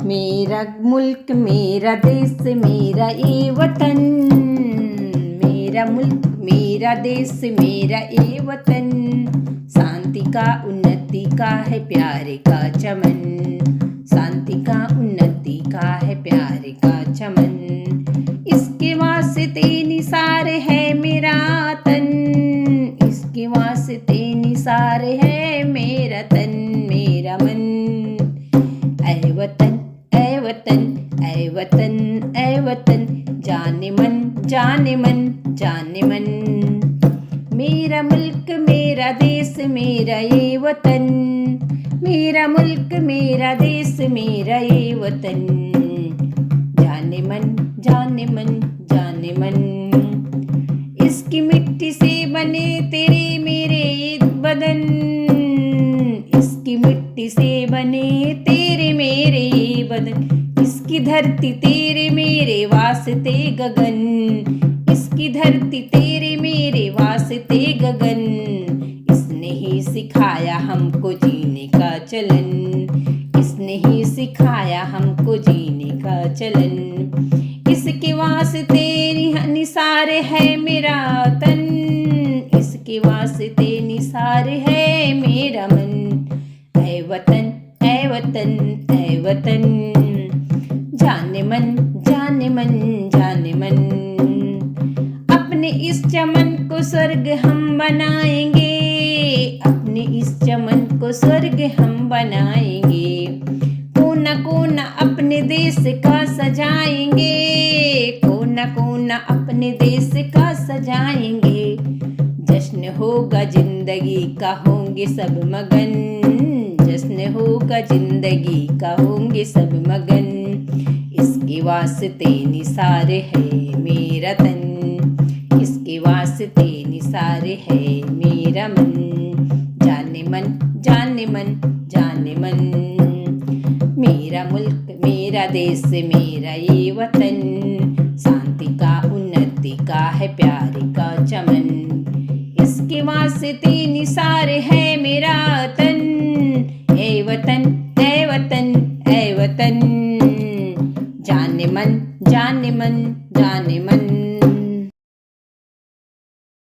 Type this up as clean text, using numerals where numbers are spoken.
मेरा मुल्क मेरा देश मेरा ये वतन, मेरा मुल्क मेरा देश मेरा ये वतन, शांति का उन्नति का है प्यारे का चमन, शांति का उन्नति का है प्यारे का चमन, इसके वास्ते निसार है मेरा तन, इसके वास्ते निसार है मेरा तन मेरा मन। ऐ वतन ऐ वतन ऐ वतन ऐ वतन, जाने मन जाने मन जाने मन, मेरा मुल्क मेरा देश मेरा ये वतन, मेरा मुल्क मेरा देश मेरा ये वतन, जाने मन जाने मन जाने मन, इसकी मिट्टी से बने तेरे मेरे बदन, इसकी मिट्टी से बने तेरे मेरे बदन, इसकी धरती तेरे मेरे वास्ते गगन, इसकी धरती तेरे मेरे वास्ते गगन, इसने ही सिखाया हमको जीने का चलन, इसने ही सिखाया हमको जीने का चलन, इसके वास्ते निसार है मेरा तन, इसके वास्ते निसार है मेरा मन। ऐ वतन ऐ वतन ऐ वतन, जाने मन जाने मन जाने मन, अपने इस चमन को स्वर्ग हम बनाएंगे, अपने इस चमन को स्वर्ग हम बनाएंगे, कोना कोना अपने देश का सजाएंगे, कोना कोना अपने देश का सजाएंगे, जश्न होगा जिंदगी का होंगे सब मगन, जश्न होगा जिंदगी का होंगे सब मगन, इसके वास्ते निसार है मेरा तन, इसके वास्ते निसार है मेरा मन, जाने मन जाने मन जाने मन, मेरा मुल्क मेरा देश मेरा ये वतन, शांति का उन्नति का है प्यारे का चमन, इसके वास्ते निसार है मेरा तन। ए वतन